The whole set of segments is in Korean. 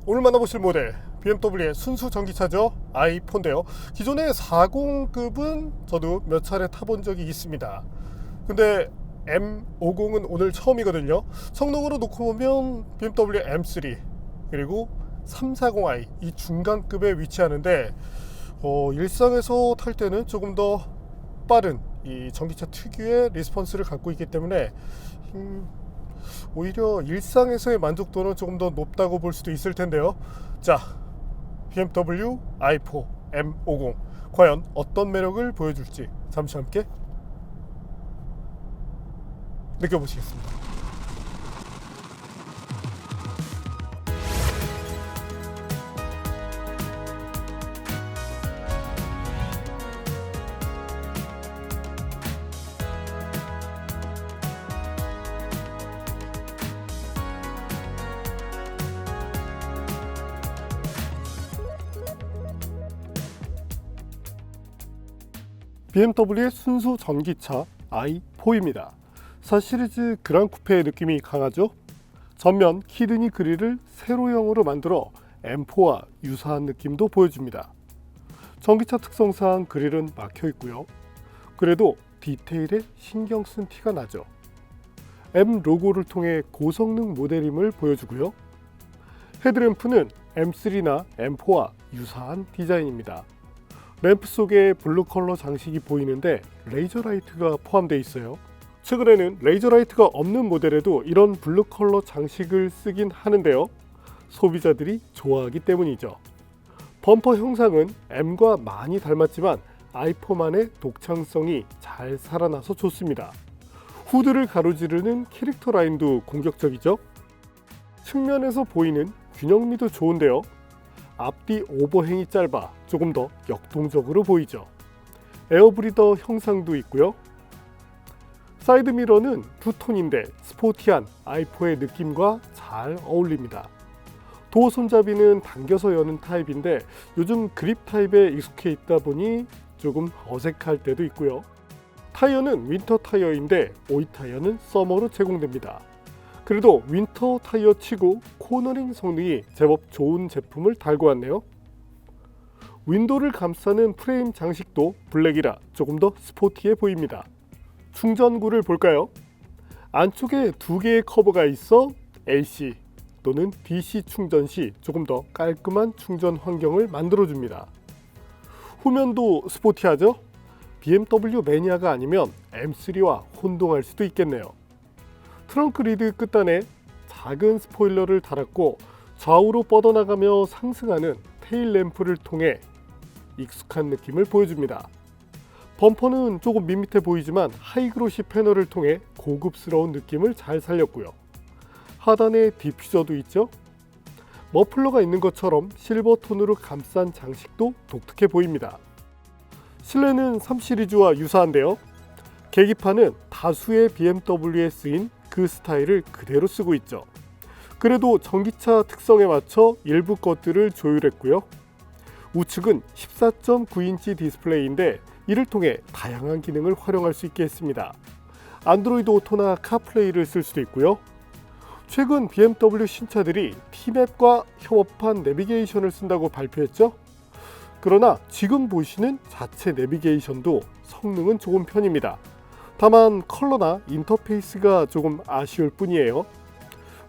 오늘 만나보실 모델 BMW의 순수 전기차죠. i4인데요. 기존의 40급은 저도 몇 차례 타본 적이 있습니다. 근데 M50은 오늘 처음이거든요. 성능으로 놓고 보면 BMW M3 그리고 340i 이 중간급에 위치하는데 일상에서 탈 때는 조금 더 빠른 이 전기차 특유의 리스폰스를 갖고 있기 때문에 오히려 일상에서의 만족도는 조금 더 높다고 볼 수도 있을 텐데요. 자, BMW i4 M50 과연 어떤 매력을 보여줄지 잠시 함께 느껴보시겠습니다. BMW의 순수 전기차 i4입니다. 4시리즈 그랑 쿠페의 느낌이 강하죠. 전면 키드니 그릴을 세로형으로 만들어 M4와 유사한 느낌도 보여줍니다. 전기차 특성상 그릴은 막혀 있고요. 그래도 디테일에 신경 쓴 티가 나죠. M 로고를 통해 고성능 모델임을 보여주고요. 헤드램프는 M3나 M4와 유사한 디자인입니다. 램프 속에 블루 컬러 장식이 보이는데 레이저 라이트가 포함되어 있어요. 최근에는 레이저 라이트가 없는 모델에도 이런 블루 컬러 장식을 쓰긴 하는데요. 소비자들이 좋아하기 때문이죠. 범퍼 형상은 M과 많이 닮았지만 i4만의 독창성이 잘 살아나서 좋습니다. 후드를 가로지르는 캐릭터 라인도 공격적이죠. 측면에서 보이는 균형미도 좋은데요. 앞뒤 오버행이 짧아 조금 더 역동적으로 보이죠. 에어브리더 형상도 있고요. 사이드미러는 투톤인데 스포티한 i4의 느낌과 잘 어울립니다. 도어 손잡이는 당겨서 여는 타입인데 요즘 그립 타입에 익숙해 있다 보니 조금 어색할 때도 있고요. 타이어는 윈터 타이어인데 오이 타이어는 서머로 제공됩니다. 그래도 윈터 타이어 치고 코너링 성능이 제법 좋은 제품을 달고 왔네요. 윈도를 감싸는 프레임 장식도 블랙이라 조금 더 스포티해 보입니다. 충전구를 볼까요? 안쪽에 두 개의 커버가 있어 AC 또는 DC 충전 시 조금 더 깔끔한 충전 환경을 만들어줍니다. 후면도 스포티하죠? BMW 매니아가 아니면 M3와 혼동할 수도 있겠네요. 트렁크 리드 끝단에 작은 스포일러를 달았고 좌우로 뻗어나가며 상승하는 테일 램프를 통해 익숙한 느낌을 보여줍니다. 범퍼는 조금 밋밋해 보이지만 하이그로시 패널을 통해 고급스러운 느낌을 잘 살렸고요. 하단에 디퓨저도 있죠. 머플러가 있는 것처럼 실버톤으로 감싼 장식도 독특해 보입니다. 실내는 3시리즈와 유사한데요. 계기판은 다수의 BMW에 쓰인 그 스타일을 그대로 쓰고 있죠. 그래도 전기차 특성에 맞춰 일부 것들을 조율했고요. 우측은 14.9인치 디스플레이인데 이를 통해 다양한 기능을 활용할 수 있게 했습니다. 안드로이드 오토나 카플레이를 쓸 수도 있고요. 최근 BMW 신차들이 T맵과 협업한 내비게이션을 쓴다고 발표했죠. 그러나 지금 보시는 자체 내비게이션도 성능은 좋은 편입니다. 다만 컬러나 인터페이스가 조금 아쉬울 뿐이에요.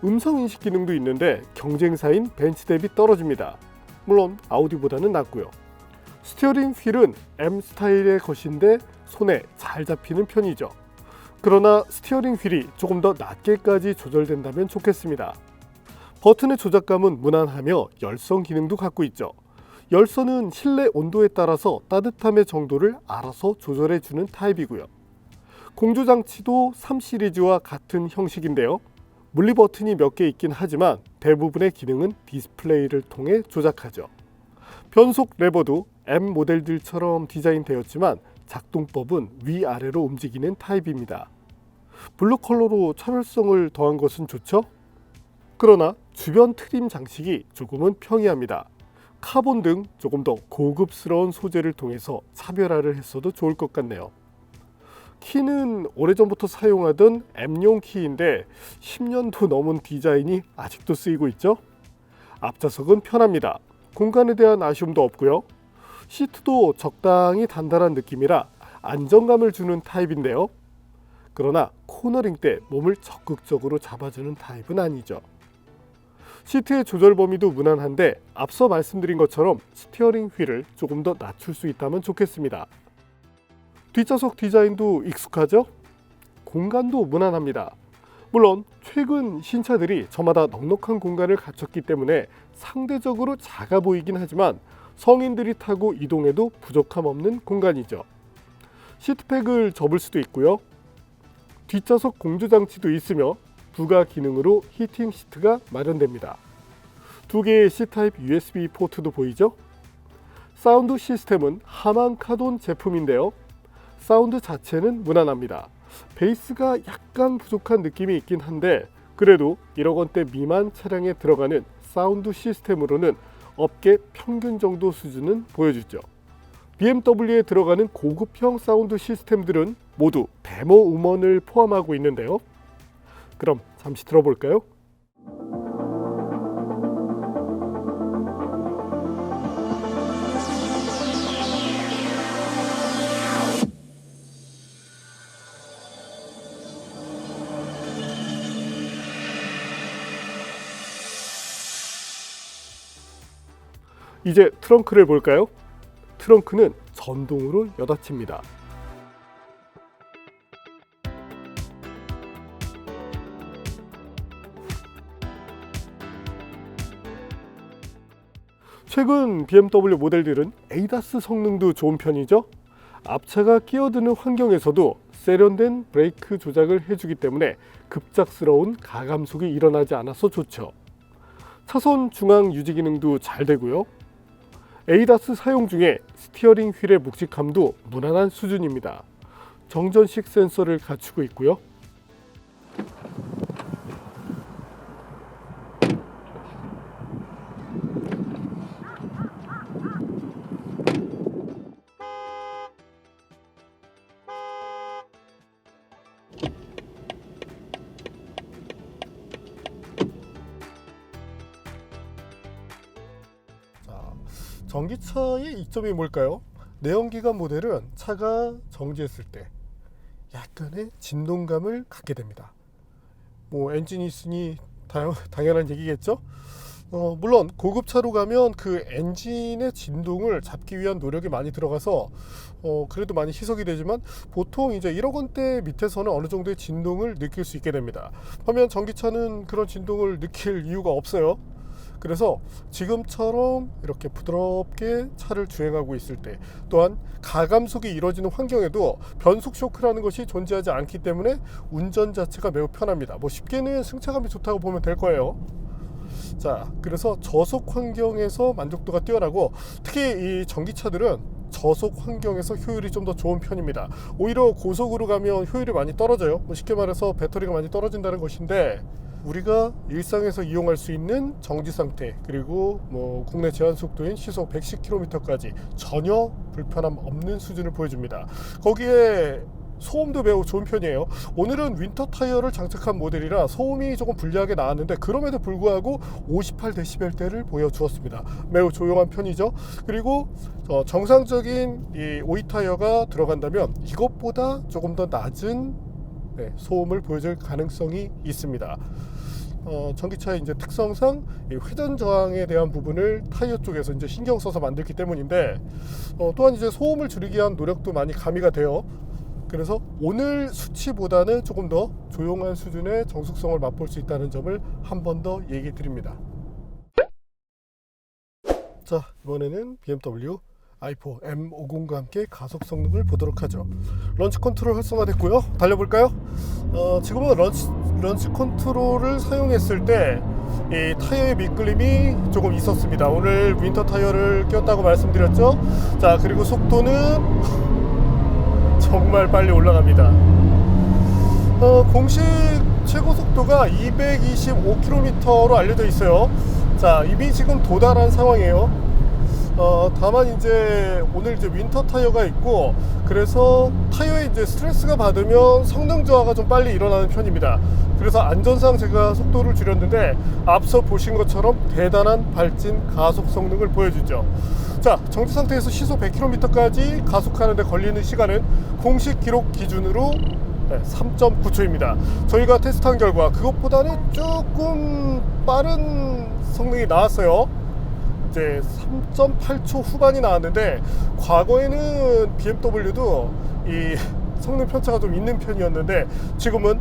음성인식 기능도 있는데 경쟁사인 벤츠 대비 떨어집니다. 물론 아우디보다는 낫고요. 스티어링 휠은 M 스타일의 것인데 손에 잘 잡히는 편이죠. 그러나 스티어링 휠이 조금 더 낮게까지 조절된다면 좋겠습니다. 버튼의 조작감은 무난하며 열선 기능도 갖고 있죠. 열선은 실내 온도에 따라서 따뜻함의 정도를 알아서 조절해주는 타입이고요. 공조장치도 3시리즈와 같은 형식인데요. 물리 버튼이 몇 개 있긴 하지만 대부분의 기능은 디스플레이를 통해 조작하죠. 변속 레버도 M 모델들처럼 디자인되었지만 작동법은 위아래로 움직이는 타입입니다. 블루 컬러로 차별성을 더한 것은 좋죠? 그러나 주변 트림 장식이 조금은 평이합니다. 카본 등 조금 더 고급스러운 소재를 통해서 차별화를 했어도 좋을 것 같네요. 키는 오래전부터 사용하던 M용 키인데 10년도 넘은 디자인이 아직도 쓰이고 있죠. 앞좌석은 편합니다. 공간에 대한 아쉬움도 없고요. 시트도 적당히 단단한 느낌이라 안정감을 주는 타입인데요. 그러나 코너링 때 몸을 적극적으로 잡아주는 타입은 아니죠. 시트의 조절 범위도 무난한데 앞서 말씀드린 것처럼 스티어링 휠을 조금 더 낮출 수 있다면 좋겠습니다. 뒷좌석 디자인도 익숙하죠? 공간도 무난합니다. 물론 최근 신차들이 저마다 넉넉한 공간을 갖췄기 때문에 상대적으로 작아 보이긴 하지만 성인들이 타고 이동해도 부족함 없는 공간이죠. 시트팩을 접을 수도 있고요. 뒷좌석 공조장치도 있으며 부가 기능으로 히팅 시트가 마련됩니다. 두 개의 C타입 USB 포트도 보이죠? 사운드 시스템은 하만 카돈 제품인데요. 사운드 자체는 무난합니다. 베이스가 약간 부족한 느낌이 있긴 한데 그래도 1억 원대 미만 차량에 들어가는 사운드 시스템으로는 업계 평균 정도 수준은 보여주죠. BMW에 들어가는 고급형 사운드 시스템들은 모두 데모 음원을 포함하고 있는데요. 그럼 잠시 들어볼까요? 이제 트렁크를 볼까요? 트렁크는 전동으로 여닫힙니다. 최근 BMW 모델들은 ADAS 성능도 좋은 편이죠. 앞차가 끼어드는 환경에서도 세련된 브레이크 조작을 해주기 때문에 급작스러운 가감속이 일어나지 않아서 좋죠. 차선 중앙 유지 기능도 잘 되고요. ADAS 사용 중에 스티어링 휠의 묵직함도 무난한 수준입니다. 정전식 센서를 갖추고 있고요. 전기차의 이점이 뭘까요? 내연기관 모델은 차가 정지했을 때 약간의 진동감을 갖게 됩니다. 엔진이 있으니 당연한 얘기겠죠? 물론 고급차로 가면 그 엔진의 진동을 잡기 위한 노력이 많이 들어가서 그래도 많이 희석이 되지만 보통 이제 1억 원대 밑에서는 어느 정도의 진동을 느낄 수 있게 됩니다. 반면 전기차는 그런 진동을 느낄 이유가 없어요. 그래서 지금처럼 이렇게 부드럽게 차를 주행하고 있을 때 또한 가감속이 이루어지는 환경에도 변속 쇼크라는 것이 존재하지 않기 때문에 운전 자체가 매우 편합니다. 쉽게는 승차감이 좋다고 보면 될 거예요. 자, 그래서 저속 환경에서 만족도가 뛰어나고 특히 이 전기차들은 저속 환경에서 효율이 좀 더 좋은 편입니다. 오히려 고속으로 가면 효율이 많이 떨어져요. 쉽게 말해서 배터리가 많이 떨어진다는 것인데 우리가 일상에서 이용할 수 있는 정지 상태 그리고 국내 제한 속도인 시속 110km까지 전혀 불편함 없는 수준을 보여줍니다. 거기에 소음도 매우 좋은 편이에요. 오늘은 윈터 타이어를 장착한 모델이라 소음이 조금 불리하게 나왔는데 그럼에도 불구하고 58dB대를 보여주었습니다. 매우 조용한 편이죠. 그리고 정상적인 이 오이 타이어가 들어간다면 이것보다 조금 더 낮은 소음을 보여줄 가능성이 있습니다. 전기차의 이제 특성상 회전 저항에 대한 부분을 타이어 쪽에서 이제 신경 써서 만들기 때문인데 또한 이제 소음을 줄이기 위한 노력도 많이 가미가 돼요. 그래서 오늘 수치보다는 조금 더 조용한 수준의 정숙성을 맛볼 수 있다는 점을 한 번 더 얘기 드립니다. 자, 이번에는 BMW i4 M50과 함께 가속 성능을 보도록 하죠. 런치 컨트롤 활성화됐고요. 달려볼까요? 지금은 런치 컨트롤을 사용했을 때 이 타이어의 미끌림이 조금 있었습니다. 오늘 윈터 타이어를 꼈다고 말씀드렸죠. 자, 그리고 속도는 정말 빨리 올라갑니다. 공식 최고 속도가 225km로 알려져 있어요. 자, 이미 지금 도달한 상황이에요. 다만 이제 오늘 이제 윈터 타이어가 있고, 그래서 타이어에 이제 스트레스가 받으면 성능 저하가 좀 빨리 일어나는 편입니다. 그래서 안전상 제가 속도를 줄였는데 앞서 보신 것처럼 대단한 발진 가속 성능을 보여주죠. 자, 정지 상태에서 시속 100km까지 가속하는 데 걸리는 시간은 공식 기록 기준으로 3.9초입니다. 저희가 테스트한 결과 그것보다는 조금 빠른 성능이 나왔어요. 이제 3.8초 후반이 나왔는데, 과거에는 BMW도 이 성능 편차가 좀 있는 편이었는데 지금은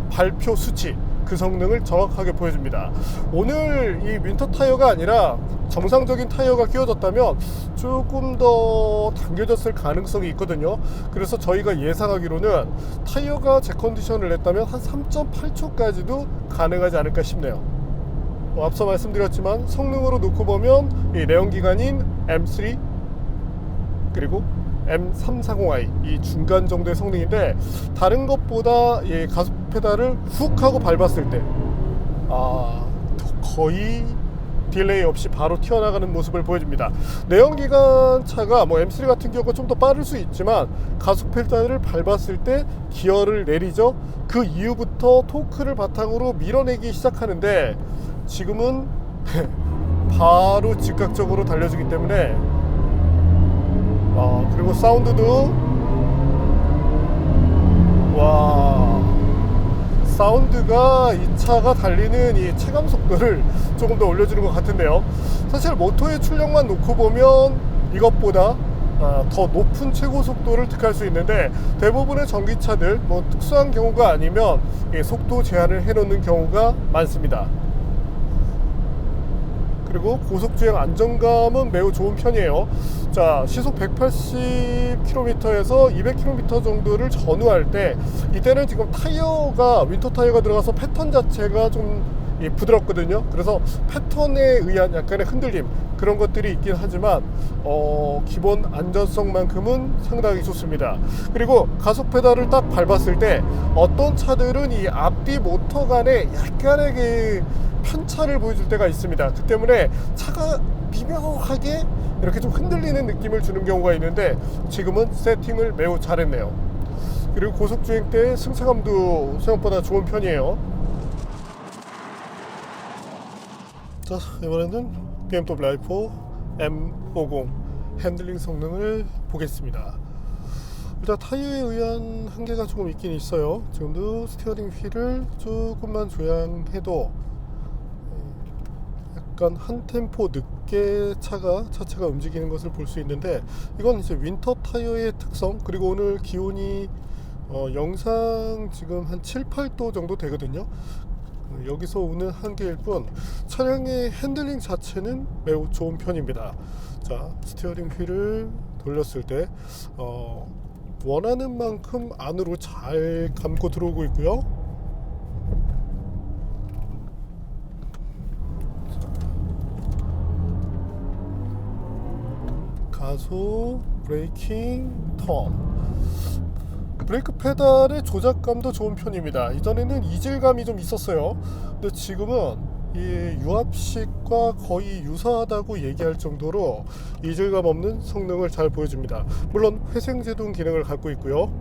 발표 수치 그 성능을 정확하게 보여줍니다. 오늘 이 윈터 타이어가 아니라 정상적인 타이어가 끼워졌다면 조금 더 당겨졌을 가능성이 있거든요. 그래서 저희가 예상하기로는 타이어가 재컨디션을 냈다면 한 3.8초까지도 가능하지 않을까 싶네요. 앞서 말씀드렸지만 성능으로 놓고 보면 이 내연기관인 M3 그리고 M340i 이 중간 정도의 성능인데, 다른 것보다 이 가속 페달을 훅 하고 밟았을 때 거의 딜레이 없이 바로 튀어나가는 모습을 보여줍니다. 내연기관 차가 뭐 M3 같은 경우가 좀 더 빠를 수 있지만 가속 페달을 밟았을 때 기어를 내리죠. 그 이후부터 토크를 바탕으로 밀어내기 시작하는데, 지금은 바로 즉각적으로 달려주기 때문에 그리고 사운드도 사운드가 이 차가 달리는 이 체감 속도를 조금 더 올려주는 것 같은데요. 사실 모터의 출력만 놓고 보면 이것보다 더 높은 최고 속도를 득할 수 있는데, 대부분의 전기차들 뭐 특수한 경우가 아니면 속도 제한을 해놓는 경우가 많습니다. 그리고 고속주행 안정감은 매우 좋은 편이에요. 자, 시속 180km에서 200km 정도를 전후할 때, 이때는 지금 타이어가 윈터 타이어가 들어가서 패턴 자체가 좀 부드럽거든요. 그래서 패턴에 의한 약간의 흔들림 그런 것들이 있긴 하지만 기본 안전성만큼은 상당히 좋습니다. 그리고 가속 페달을 딱 밟았을 때 어떤 차들은 이 앞뒤 모터 간에 약간의 그 편차를 보여줄 때가 있습니다. 그 때문에 차가 미묘하게 이렇게 좀 흔들리는 느낌을 주는 경우가 있는데, 지금은 세팅을 매우 잘했네요. 그리고 고속주행 때 승차감도 생각보다 좋은 편이에요. 자, 이번에는 BMW i4 M50 핸들링 성능을 보겠습니다. 일단 타이어에 의한 한계가 조금 있긴 있어요. 지금도 스티어링 휠을 조금만 조향해도 약간 한 템포 늦게 차체가 움직이는 것을 볼 수 있는데, 이건 이제 윈터 타이어의 특성, 그리고 오늘 기온이 영상 지금 한 7, 8도 정도 되거든요. 여기서 오는 한계일 뿐 차량의 핸들링 자체는 매우 좋은 편입니다. 자, 스티어링 휠을 돌렸을 때 원하는 만큼 안으로 잘 감고 들어오고 있고요. 가속, 브레이킹, 턴. 브레이크 페달의 조작감도 좋은 편입니다. 이전에는 이질감이 좀 있었어요. 근데 지금은 이 유압식과 거의 유사하다고 얘기할 정도로 이질감 없는 성능을 잘 보여줍니다. 물론 회생제동 기능을 갖고 있고요.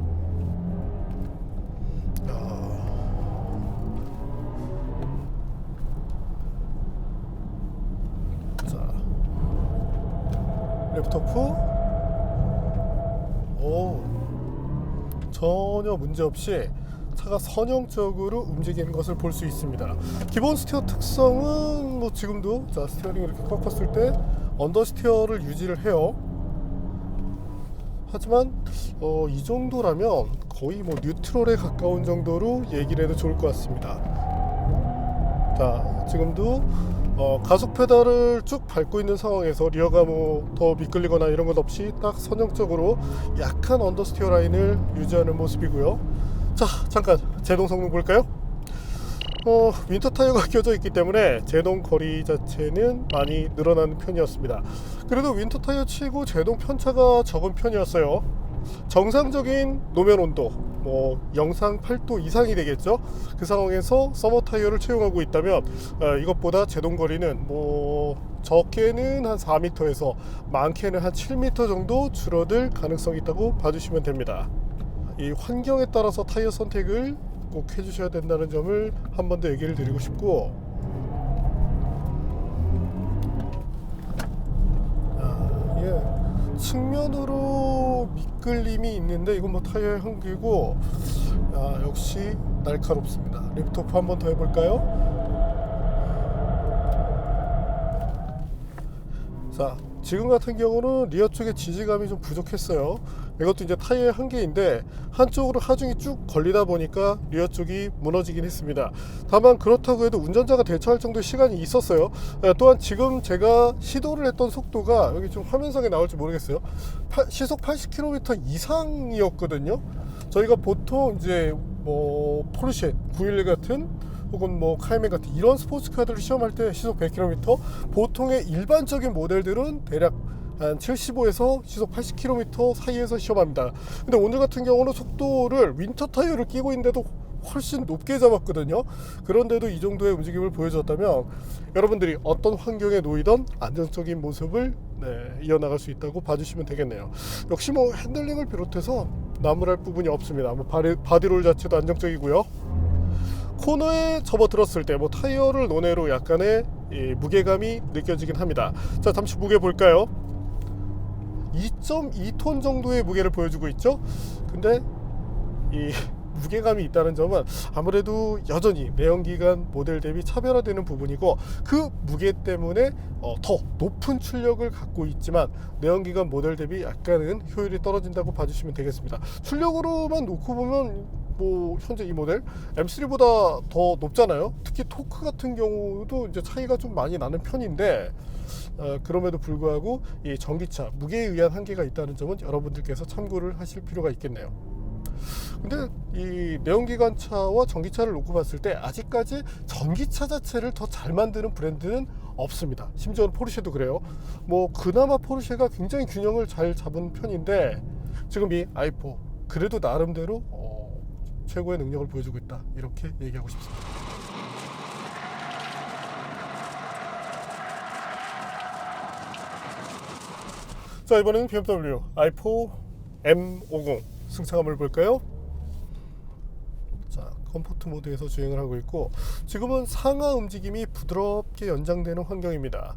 자, 레프트오프. 전혀 문제없이 차가 선형적으로 움직이는 것을 볼 수 있습니다. 기본 스티어 특성은 뭐 지금도 자, 스티어링을 이렇게 꺾었을 때 언더스티어를 유지를 해요. 하지만 이 정도라면 거의 뭐 뉴트럴에 가까운 정도로 얘기를 해도 좋을 것 같습니다. 자, 지금도 가속 페달을 쭉 밟고 있는 상황에서 리어가 뭐 더 미끌리거나 이런 것 없이 딱 선형적으로 약한 언더스티어 라인을 유지하는 모습이고요. 자, 잠깐 제동 성능 볼까요? 윈터 타이어가 껴져 있기 때문에 제동 거리 자체는 많이 늘어나는 편이었습니다. 그래도 윈터 타이어 치고 제동 편차가 적은 편이었어요. 정상적인 노면 온도 뭐 영상 8도 이상이 되겠죠. 그 상황에서 서머 타이어를 채용하고 있다면 이것보다 제동 거리는 뭐 적게는 한 4m에서 많게는 한 7m 정도 줄어들 가능성이 있다고 봐주시면 됩니다. 이 환경에 따라서 타이어 선택을 꼭 해주셔야 된다는 점을 한 번 더 얘기를 드리고 싶고, 측면으로 미끌림이 있는데 이건 뭐 타이어의 한계고, 역시 날카롭습니다. 리프트오프 한 번 더 해볼까요? 자, 지금 같은 경우는 리어 쪽에 지지감이 좀 부족했어요. 이것도 이제 타이어의 한계인데 한쪽으로 하중이 쭉 걸리다 보니까 리어 쪽이 무너지긴 했습니다. 다만 그렇다고 해도 운전자가 대처할 정도의 시간이 있었어요. 또한 지금 제가 시도를 했던 속도가 여기 좀 화면상에 나올지 모르겠어요. 시속 80km 이상이었거든요. 저희가 보통 이제 뭐 포르쉐 911 같은 혹은 뭐 카이멘 같은 이런 스포츠카들을 시험할 때 시속 100km, 보통의 일반적인 모델들은 대략 한 75에서 시속 80km 사이에서 시험합니다. 근데 오늘 같은 경우는 속도를 윈터 타이어를 끼고 있는데도 훨씬 높게 잡았거든요. 그런데도 이 정도의 움직임을 보여줬다면 여러분들이 어떤 환경에 놓이던 안정적인 모습을 이어나갈 수 있다고 봐주시면 되겠네요. 역시 뭐 핸들링을 비롯해서 나무랄 부분이 없습니다. 뭐 바디롤 자체도 안정적이고요. 코너에 접어들었을 때 뭐 타이어를 논외로 약간의 무게감이 느껴지긴 합니다. 자, 잠시 무게 볼까요? 2.2톤 정도의 무게를 보여주고 있죠. 근데 이 무게감이 있다는 점은 아무래도 여전히 내연기관 모델 대비 차별화되는 부분이고, 그 무게 때문에 더 높은 출력을 갖고 있지만 내연기관 모델 대비 약간은 효율이 떨어진다고 봐주시면 되겠습니다. 출력으로만 놓고 보면 뭐 현재 이 모델 M3보다 더 높잖아요. 특히 토크 같은 경우도 이제 차이가 좀 많이 나는 편인데, 그럼에도 불구하고 이 전기차 무게에 의한 한계가 있다는 점은 여러분들께서 참고를 하실 필요가 있겠네요. 근데 이 내연기관차와 전기차를 놓고 봤을 때 아직까지 전기차 자체를 더 잘 만드는 브랜드는 없습니다. 심지어는 포르쉐도 그래요. 뭐 그나마 포르쉐가 굉장히 균형을 잘 잡은 편인데, 지금 이 i4 그래도 나름대로 최고의 능력을 보여주고 있다, 이렇게 얘기하고 싶습니다. 자, 이번에는 BMW i4 M50 승차감을 볼까요? 자, 컴포트 모드에서 주행을 하고 있고, 지금은 상하 움직임이 부드럽게 연장되는 환경입니다.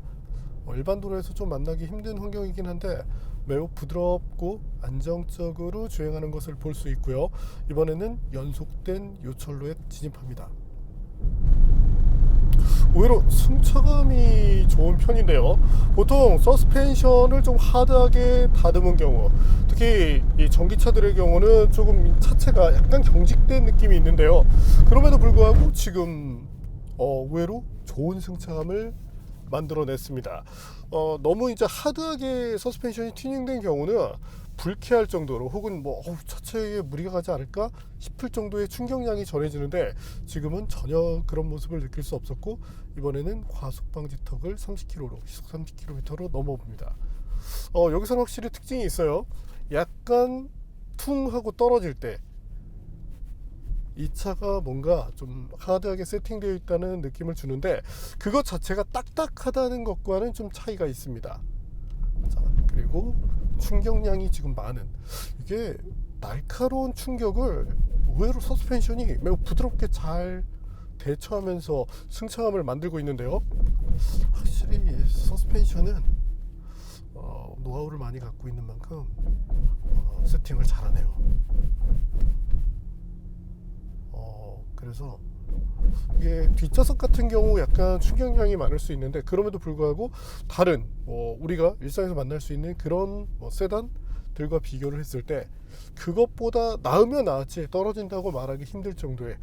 일반 도로에서 좀 만나기 힘든 환경이긴 한데 매우 부드럽고 안정적으로 주행하는 것을 볼 수 있고요. 이번에는 연속된 요철로에 진입합니다. 오히려 승차감이 좋은 편인데요. 보통 서스펜션을 좀 하드하게 다듬은 경우, 특히 이 전기차들의 경우는 조금 차체가 약간 경직된 느낌이 있는데요. 그럼에도 불구하고 지금 의외로 좋은 승차감을 만들어냈습니다. 너무 이제 하드하게 서스펜션이 튜닝된 경우는 불쾌할 정도로, 혹은 뭐 차체에 무리가 가지 않을까 싶을 정도의 충격량이 전해지는데, 지금은 전혀 그런 모습을 느낄 수 없었고, 이번에는 과속 방지턱을 30km로, 시속 30km로 넘어봅니다. 여기서는 확실히 특징이 있어요. 약간 퉁 하고 떨어질 때 이 차가 뭔가 좀 하드하게 세팅되어 있다는 느낌을 주는데, 그것 자체가 딱딱하다는 것과는 좀 차이가 있습니다. 자, 그리고 충격량이 지금 많은, 이게 날카로운 충격을 의외로 서스펜션이 매우 부드럽게 잘 대처하면서 승차감을 만들고 있는데요. 확실히 서스펜션은 노하우를 많이 갖고 있는 만큼 세팅을 잘하네요. 그래서 이게 뒷좌석 같은 경우 약간 충격량이 많을 수 있는데, 그럼에도 불구하고 다른 우리가 일상에서 만날 수 있는 그런 세단들과 비교를 했을 때 그것보다 나으면 나았지 떨어진다고 말하기 힘들 정도의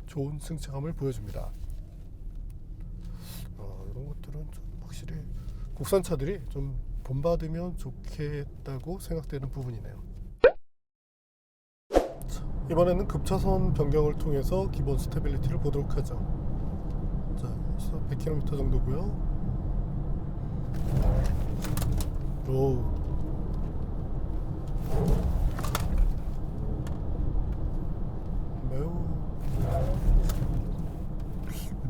좋은 승차감을 보여줍니다. 이런 것들은 좀 확실히 국산차들이 좀 본받으면 좋겠다고 생각되는 부분이네요. 이번에는 급차선 변경을 통해서 기본 스테빌리티를 보도록 하죠. 자, 100km 정도고요. 오.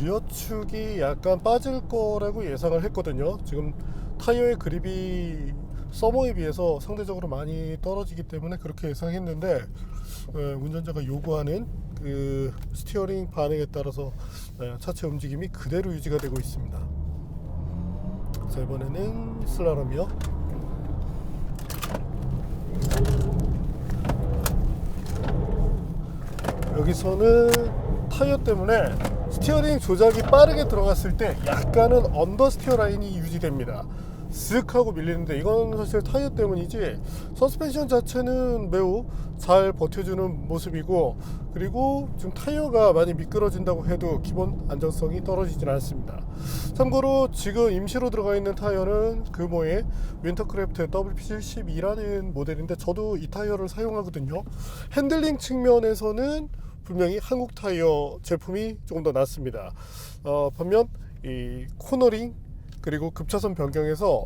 리어 축이 약간 빠질 거라고 예상을 했거든요. 지금 타이어의 그립이 서머에 비해서 상대적으로 많이 떨어지기 때문에 그렇게 예상했는데 운전자가 요구하는 그 스티어링 반응에 따라서 차체 움직임이 그대로 유지가 되고 있습니다. 자, 이번에는 슬라롬이요. 여기서는 타이어 때문에 스티어링 조작이 빠르게 들어갔을 때 약간은 언더스티어 라인이 유지됩니다. 쓱 하고 밀리는데 이건 사실 타이어 때문이지 서스펜션 자체는 매우 잘 버텨주는 모습이고, 그리고 지금 타이어가 많이 미끄러진다고 해도 기본 안정성이 떨어지진 않습니다. 참고로 지금 임시로 들어가 있는 타이어는 금호의 윈터크래프트 WP72라는 모델인데 저도 이 타이어를 사용하거든요. 핸들링 측면에서는 분명히 한국 타이어 제품이 조금 더 낫습니다. 반면 이 코너링 그리고 급차선 변경에서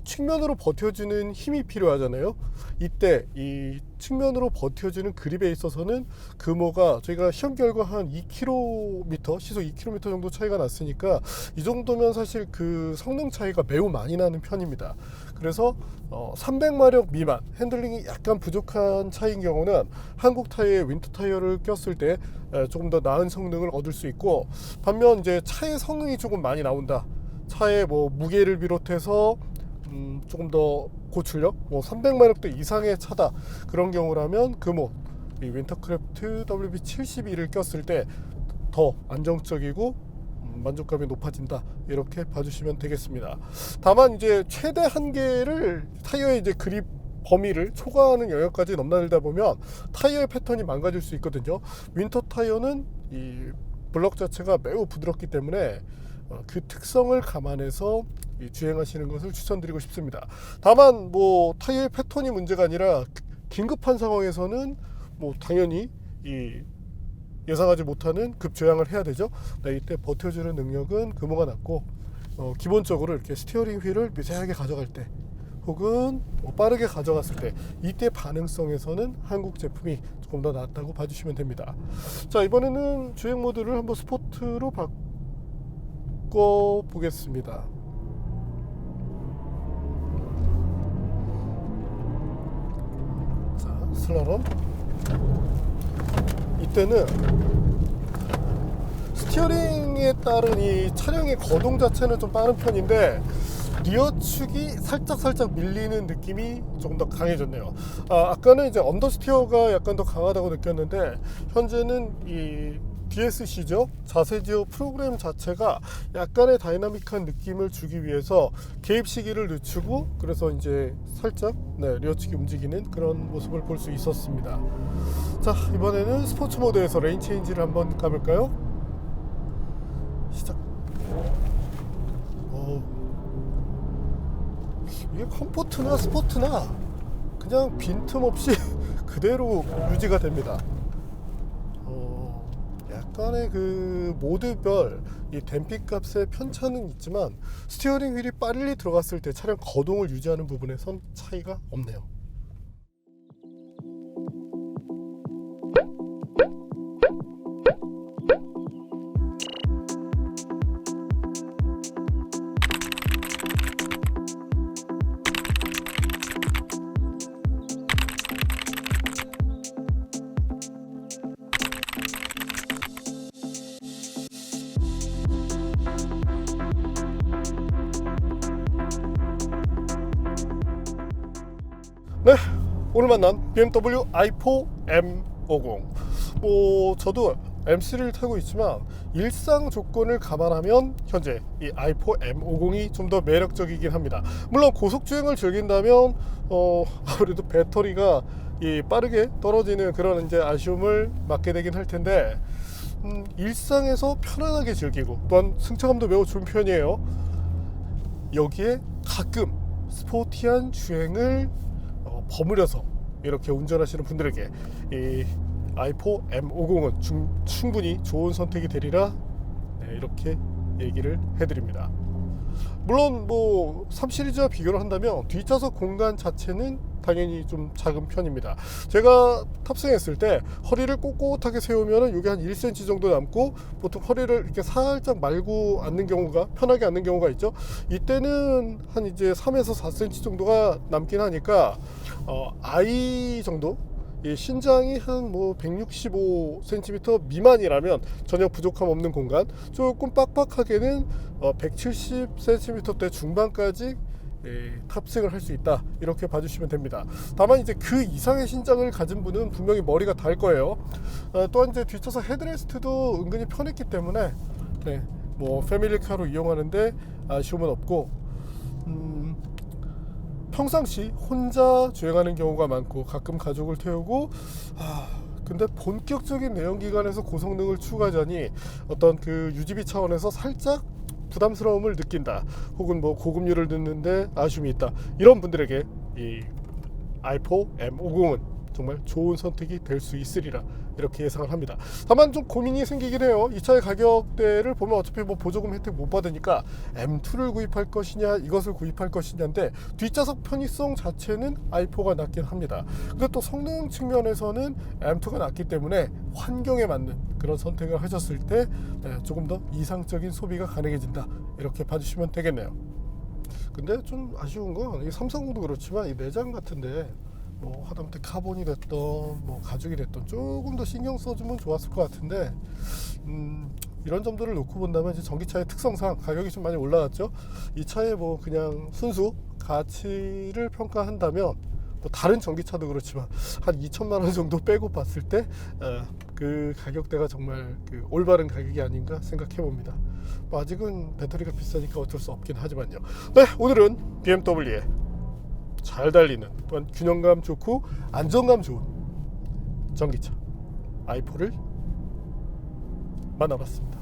측면으로 버텨주는 힘이 필요하잖아요. 이때 이 측면으로 버텨주는 그립에 있어서는 금호가 저희가 시험 결과 한 2km 시속 2km 정도 차이가 났으니까 이 정도면 사실 그 성능 차이가 매우 많이 나는 편입니다. 그래서 300마력 미만 핸들링이 약간 부족한 차인 경우는 한국 타이어에 윈터 타이어를 꼈을 때 조금 더 나은 성능을 얻을 수 있고, 반면 이제 차의 성능이 조금 많이 나온다, 차의 뭐 무게를 비롯해서 조금 더 고출력 300마력대 이상의 차다, 그런 경우라면 금호 이 윈터크래프트 WP72를 꼈을 때 더 안정적이고 만족감이 높아진다, 이렇게 봐주시면 되겠습니다. 다만 이제 최대 한계를 타이어의 이제 그립 범위를 초과하는 영역까지 넘나들다 보면 타이어의 패턴이 망가질 수 있거든요. 윈터 타이어는 이 블럭 자체가 매우 부드럽기 때문에 그 특성을 감안해서 주행하시는 것을 추천드리고 싶습니다. 다만 뭐 타이어의 패턴이 문제가 아니라 긴급한 상황에서는 뭐 당연히 이 예상하지 못하는 급조양을 해야 되죠. 이때 버텨주는 능력은 금호가 낮고 기본적으로 이렇게 스티어링 휠을 미세하게 가져갈 때 혹은 빠르게 가져갔을 때 이때 반응성에서는 한국 제품이 조금 더 낫다고 봐주시면 됩니다. 자, 이번에는 주행 모드를 한번 스포트로 바꿔 보겠습니다. 자, 슬라롬. 이때는 스티어링에 따른 이 차량의 거동 자체는 좀 빠른 편인데 리어 축이 살짝 밀리는 느낌이 조금 더 강해졌네요. 아까는 이제 언더스티어가 약간 더 강하다고 느꼈는데 현재는 이 DSC죠, 자세지어 프로그램 자체가 약간의 다이나믹한 느낌을 주기 위해서 개입 시기를 늦추고, 그래서 이제 살짝 리어 축이 움직이는 그런 모습을 볼 수 있었습니다. 자, 이번에는 스포츠 모드에서 레인 체인지를 한번 가볼까요? 시작. 이게 컴포트나 스포트나 그냥 빈틈없이 그대로 유지가 됩니다. 약간의 그 모드별 이 댐핑 값의 편차는 있지만 스티어링 휠이 빨리 들어갔을 때 차량 거동을 유지하는 부분에선 차이가 없네요. 네, 오늘 만난 BMW i4 M50. 저도 M3를 타고 있지만 일상 조건을 감안하면 현재 이 i4 M50이 좀 더 매력적이긴 합니다. 물론 고속 주행을 즐긴다면 아무래도 배터리가 이 빠르게 떨어지는 그런 이제 아쉬움을 맞게 되긴 할 텐데 일상에서 편안하게 즐기고 또한 승차감도 매우 좋은 편이에요. 여기에 가끔 스포티한 주행을 버무려서 이렇게 운전하시는 분들에게 이 i4 M50은 충분히 좋은 선택이 되리라 이렇게 얘기를 해드립니다. 물론 3 시리즈와 비교를 한다면 뒷좌석 공간 자체는 당연히 좀 작은 편입니다. 제가 탑승했을 때 허리를 꼿꼿하게 세우면 이게 한 1cm 정도 남고, 보통 허리를 이렇게 살짝 말고 앉는 경우가, 편하게 앉는 경우가 있죠. 이때는 한 이제 3에서 4cm 정도가 남긴 하니까 아이 정도, 신장이 한 뭐 165cm 미만이라면 전혀 부족함 없는 공간, 조금 빡빡하게는 170cm대 중반까지 탑승을 할 수 있다, 이렇게 봐주시면 됩니다. 다만 이제 그 이상의 신장을 가진 분은 분명히 머리가 달 거예요. 또한 이제 뒷좌석 헤드레스트도 은근히 편했기 때문에 뭐 패밀리카로 이용하는데 아쉬움은 없고, 평상시 혼자 주행하는 경우가 많고 가끔 가족을 태우고, 근데 본격적인 내연기관에서 고성능을 추구하자니 어떤 그 유지비 차원에서 살짝 부담스러움을 느낀다, 혹은 뭐 고급류를 듣는데 아쉬움이 있다, 이런 분들에게 이 i4 M50은 정말 좋은 선택이 될 수 있으리라, 이렇게 예상을 합니다. 다만 좀 고민이 생기긴 해요. 이 차의 가격대를 보면 어차피 뭐 보조금 혜택 못 받으니까 M2를 구입할 것이냐, 이것을 구입할 것이냐인데, 뒷좌석 편의성 자체는 i4가 낫긴 합니다. 근데 또 성능 측면에서는 M2가 낫기 때문에 환경에 맞는 그런 선택을 하셨을 때 조금 더 이상적인 소비가 가능해진다, 이렇게 봐주시면 되겠네요. 근데 좀 아쉬운 건 이 330도 그렇지만 이 내장 같은데, 뭐 하다못해 카본이 됐던 뭐 가죽이 됐던 조금 더 신경 써주면 좋았을 것 같은데, 이런 점들을 놓고 본다면 이제 전기차의 특성상 가격이 좀 많이 올라갔죠. 이 차의 뭐 그냥 순수 가치를 평가한다면, 뭐 다른 전기차도 그렇지만 한 2천만 원 정도 빼고 봤을 때 그 가격대가 정말 그 올바른 가격이 아닌가 생각해 봅니다. 뭐 아직은 배터리가 비싸니까 어쩔 수 없긴 하지만요. 네, 오늘은 BMW의 잘 달리는, 또한 균형감 좋고 안정감 좋은 전기차 i4를 만나봤습니다.